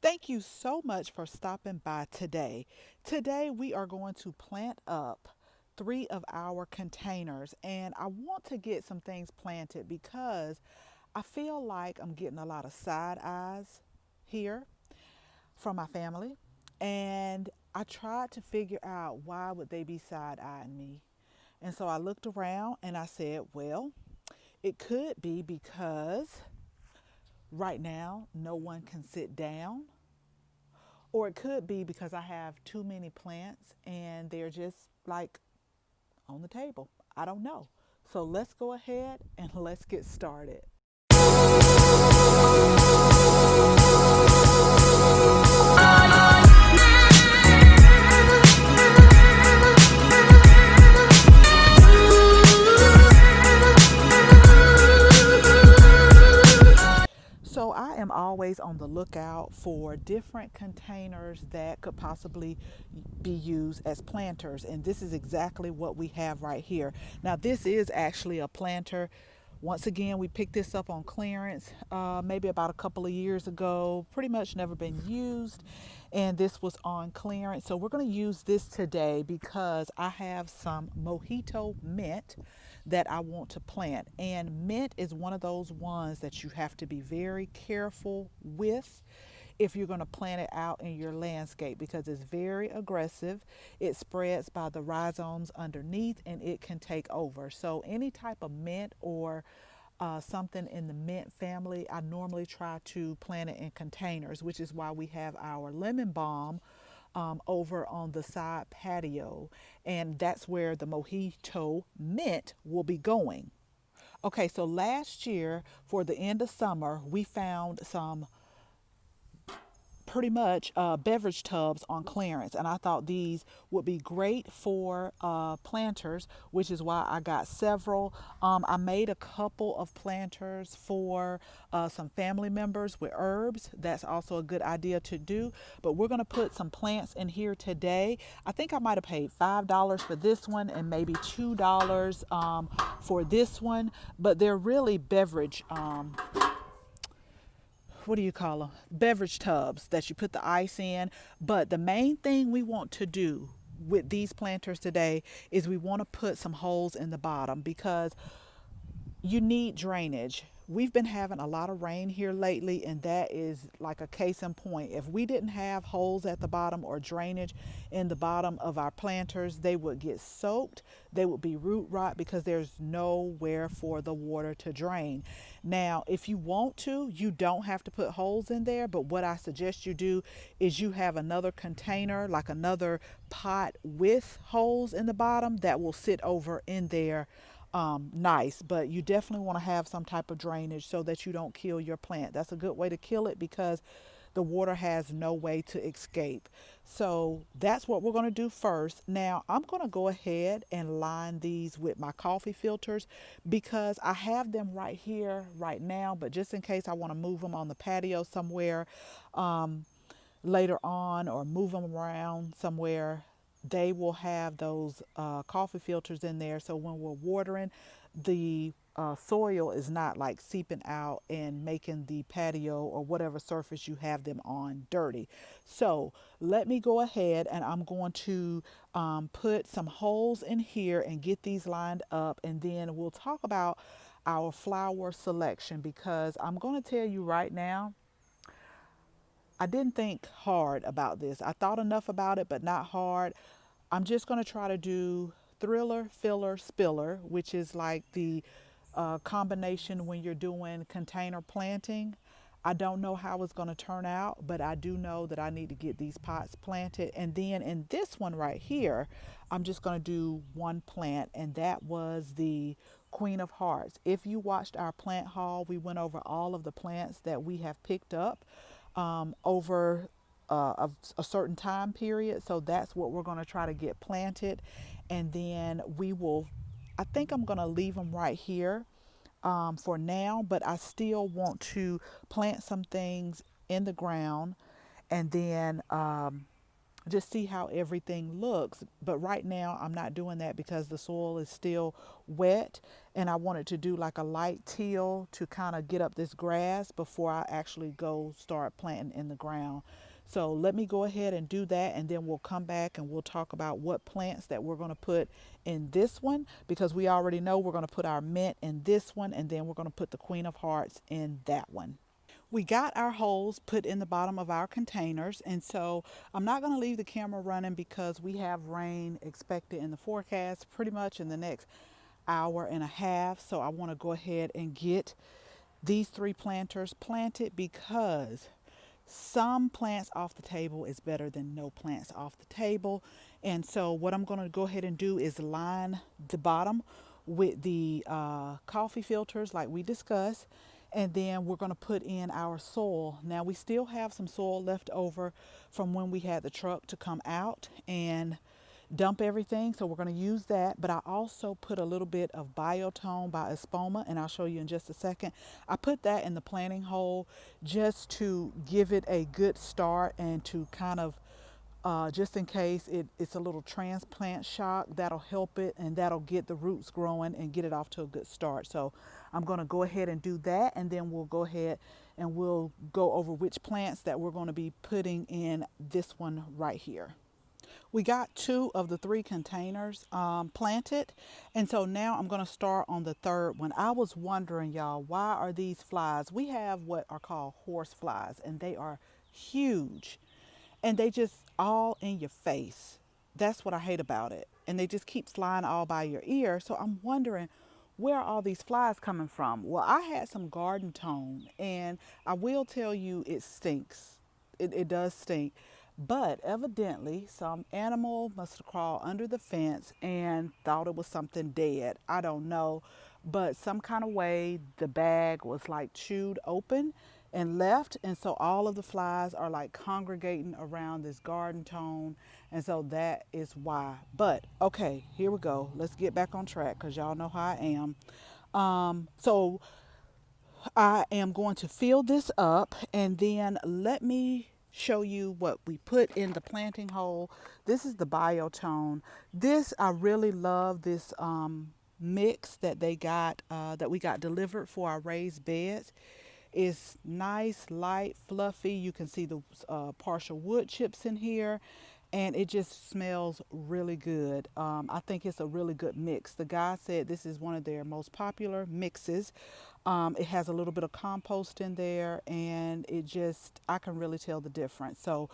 Thank you so much for stopping by today. Today, we are going to plant up three of our containers, and I want to get some things planted because I feel like I'm getting a lot of side eyes here from my family, and I tried to figure out why would they be side eyeing me. And so I looked around and I said, well, it could be because right now no one can sit down. Or it could be because I have too many plants and they're just like on the table. I don't know. So let's go ahead and let's get started. So I am always on the lookout for different containers that could possibly be used as planters. And this is exactly what we have right here. Now this is actually a planter. Once again, we picked this up on clearance maybe about a couple of years ago. Pretty much never been used. And this was on clearance. So we're going to use this today because I have some mojito mint that I want to plant. And mint is one of those ones that you have to be very careful with if you're going to plant it out in your landscape because it's very aggressive. It spreads by the rhizomes underneath and it can take over. So any type of mint or something in the mint family, I normally try to plant it in containers, which is why we have our lemon balm over on the side patio, and that's where the mojito mint will be going. Okay, so last year for the end of summer, we found some pretty much beverage tubs on clearance, and I thought these would be great for planters, which is why I got several. I made a couple of planters for some family members with herbs. That's also a good idea to do, but we're going to put some plants in here today. I think I might have paid $5 for this one and maybe $2 for this one, but they're really beverage what do you call them? Beverage tubs that you put the ice in. But the main thing we want to do with these planters today is we want to put some holes in the bottom because you need drainage. We've been having a lot of rain here lately, and that is like a case in point. If we didn't have holes at the bottom or drainage in the bottom of our planters, they would get soaked. They would be root rot because there's nowhere for the water to drain. Now, if you want to, you don't have to put holes in there, but what I suggest you do is you have another container, like another pot with holes in the bottom that will sit over in there nice, but you definitely want to have some type of drainage so that you don't kill your plant. That's a good way to kill it because the water has no way to escape. So that's what we're going to do first. Now I'm going to go ahead and line these with my coffee filters because I have them right here right now, but just in case I want to move them on the patio somewhere later on or move them around somewhere, they will have those coffee filters in there. So when we're watering, the soil is not like seeping out and making the patio or whatever surface you have them on dirty. So let me go ahead and I'm going to put some holes in here and get these lined up, and then we'll talk about our flower selection because I'm going to tell you right now, I didn't think hard about this. I thought enough about it, but not hard. I'm just going to try to do thriller, filler, spiller, which is like the combination when you're doing container planting. I don't know how it's going to turn out, but I do know that I need to get these pots planted. And then in this one right here, I'm just going to do one plant, and that was the Queen of Hearts. If you watched our plant haul, we went over all of the plants that we have picked up over a certain time period. So that's what we're going to try to get planted. And then we will, I think I'm going to leave them right here for now, but I still want to plant some things in the ground and then just see how everything looks. But right now I'm not doing that because the soil is still wet, and I wanted to do like a light till to kind of get up this grass before I actually go start planting in the ground. So let me go ahead and do that, and then we'll come back and we'll talk about what plants that we're going to put in this one, because we already know we're going to put our mint in this one, and then we're going to put the Queen of Hearts in that one. We got our holes put in the bottom of our containers, and so I'm not going to leave the camera running because we have rain expected in the forecast pretty much in the next hour and a half. So I want to go ahead and get these three planters planted, because some plants off the table is better than no plants off the table. And so what I'm going to go ahead and do is line the bottom with the coffee filters like we discussed, and then we're going to put in our soil. Now we still have some soil left over from when we had the truck to come out and dump everything, so we're going to use that. But I also put a little bit of Biotone by Espoma, and I'll show you in just a second. I put that in the planting hole just to give it a good start, and to kind of just in case it's a little transplant shock, that'll help it, and that'll get the roots growing and get it off to a good start. So I'm going to go ahead and do that, and then we'll go ahead and we'll go over which plants that we're going to be putting in this one right here. We got two of the three containers planted, and so now I'm going to start on the third one. I was wondering, y'all, why are these flies? We have what are called horse flies, and they are huge, and they just all in your face. That's what I hate about it, and they just keep flying all by your ear. So I'm wondering, where are all these flies coming from? Well, I had some garden tone, and I will tell you it stinks. It does stink. But evidently, some animal must have crawled under the fence and thought it was something dead. I don't know. But some kind of way the bag was like chewed open and left. And so all of the flies are like congregating around this garden tone. And so that is why. But okay, here we go. Let's get back on track because y'all know how I am. So I am going to fill this up, and then let me show you what we put in the planting hole. This is the Biotone. This, I really love this mix that they got, that we got delivered for our raised beds. It's nice, light, fluffy. You can see the partial wood chips in here, and it just smells really good. I think it's a really good mix. The guy said this is one of their most popular mixes. It has a little bit of compost in there, and it just, I can really tell the difference. So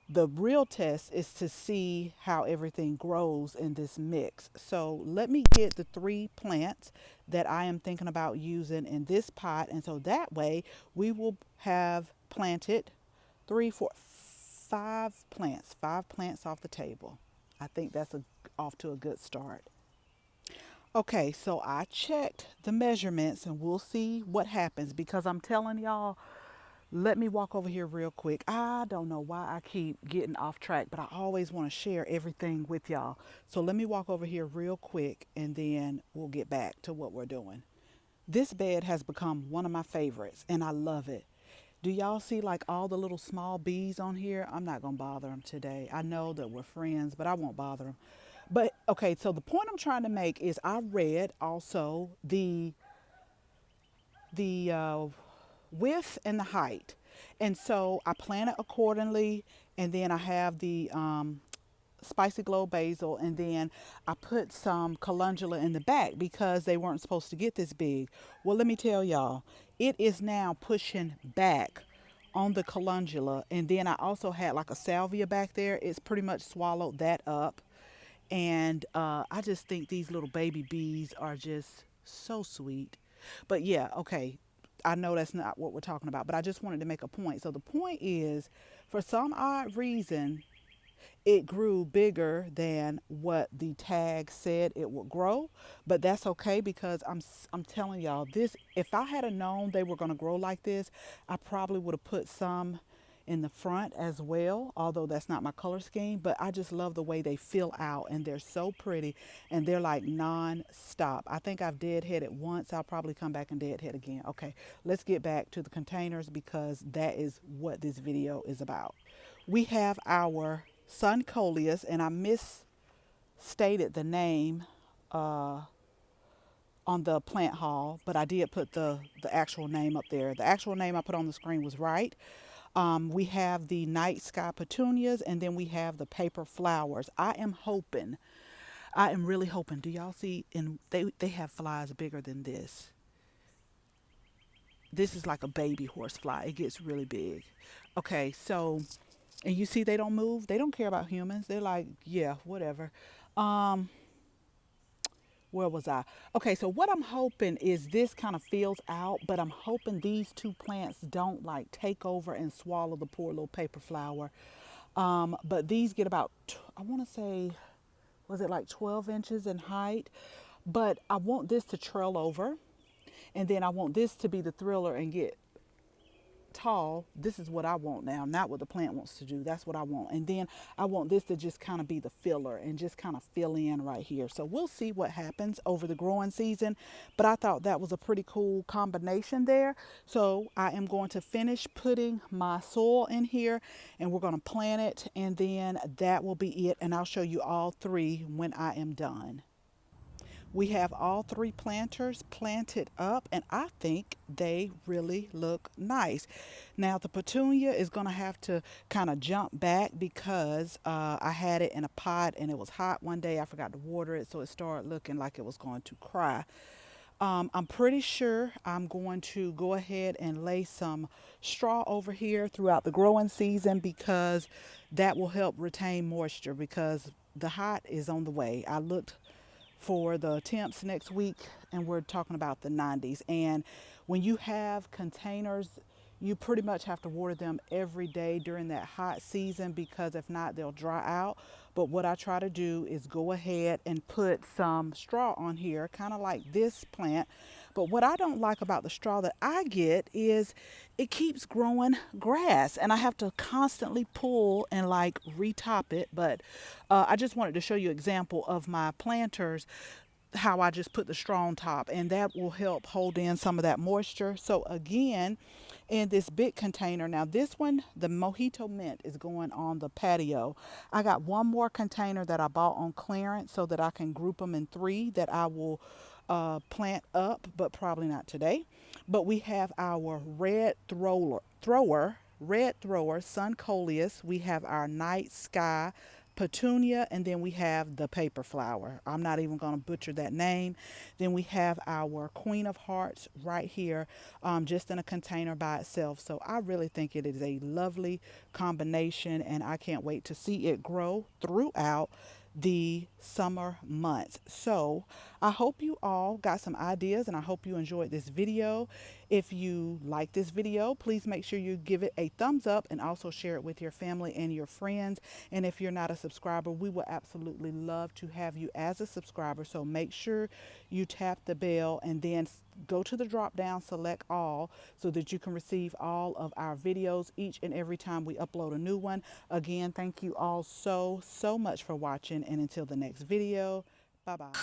the real test is to see how everything grows in this mix. So let me get the three plants that I am thinking about using in this pot. And so that way we will have planted three, four, five plants off the table. I think that's off to a good start. Okay, so I checked the measurements, and we'll see what happens, because I'm telling y'all, let me walk over here real quick. I don't know why I keep getting off track, but I always want to share everything with y'all. So let me walk over here real quick, and then we'll get back to what we're doing. This bed has become one of my favorites, and I love it. Do y'all see like all the little small bees on here? I'm not going to bother them today. I know that we're friends, but I won't bother them. But okay, so the point I'm trying to make is I read also the width and the height. And so I plan it accordingly. And then I have the spicy glow basil, and then I put some calendula in the back because they weren't supposed to get this big. Well, let me tell y'all, it is now pushing back on the calendula. And then I also had like a salvia back there. It's pretty much swallowed that up. And I just think these little baby bees are just so sweet. But yeah, okay. I know that's not what we're talking about, but I just wanted to make a point. So the point is, for some odd reason, it grew bigger than what the tag said it would grow. But that's okay, because I'm telling y'all, this, if I had known they were going to grow like this, I probably would have put some in the front as well, although that's not my color scheme. But I just love the way they fill out, and they're so pretty, and they're like non-stop. I think I've deadheaded once. I'll probably come back and deadhead again. Okay, let's get back to the containers, because that is what this video is about. We have our Sun Coleus, and I misstated the name uh, on the plant haul, but I did put the actual name up there. The actual name I put on the screen was right. We have the night sky petunias, and then we have the paper flowers. I am really hoping. Do y'all see? And they have flies bigger than this. This is like a baby horsefly. It gets really big. Okay, so and you see they don't move. They don't care about humans. They're like, yeah, whatever. Um, where was I? Okay, so what I'm hoping is this kind of fills out, but I'm hoping these two plants don't like take over and swallow the poor little paper flower. But these get about, I want to say, was it like 12 inches in height? But I want this to trail over, and then I want this to be the thriller and get tall. This is what I want now, not what the plant wants to do. That's what I want. And then I want this to just kind of be the filler and just kind of fill in right here. So we'll see what happens over the growing season. But I thought that was a pretty cool combination there. So I am going to finish putting my soil in here, and we're going to plant it, and then that will be it. And I'll show you all three when I am done. We have all three planters planted up, and I think they really look nice. Now the petunia is going to have to kind of jump back because I had it in a pot and it was hot one day. I forgot to water it, so it started looking like it was going to cry. I'm pretty sure I'm going to go ahead and lay some straw over here throughout the growing season because that will help retain moisture because the hot is on the way. I looked for the temps next week, and we're talking about the 90s. And when you have containers, you pretty much have to water them every day during that hot season because if not, they'll dry out. But what I try to do is go ahead and put some straw on here, kind of like this plant. But what I don't like about the straw that I get is it keeps growing grass, and I have to constantly pull and like retop it. But I just wanted to show you an example of my planters, how I just put the straw on top, and that will help hold in some of that moisture. So again, in this big container, now this one, the Mojito Mint, is going on the patio. I got one more container that I bought on clearance so that I can group them in three that I will plant up, but probably not today. But we have our red thrower, Sun Coleus. We have our night sky petunia, and then we have the paper flower. I'm not even going to butcher that name. Then we have our Queen of Hearts right here, just in a container by itself. So I really think it is a lovely combination, and I can't wait to see it grow throughout the summer months. So I hope you all got some ideas, and I hope you enjoyed this video. If you like this video, please make sure you give it a thumbs up and also share it with your family and your friends. And if you're not a subscriber, we would absolutely love to have you as a subscriber. So make sure you tap the bell and then go to the drop down, select all, so that you can receive all of our videos each and every time we upload a new one. Again, thank you all so much for watching, and until the next video, bye bye.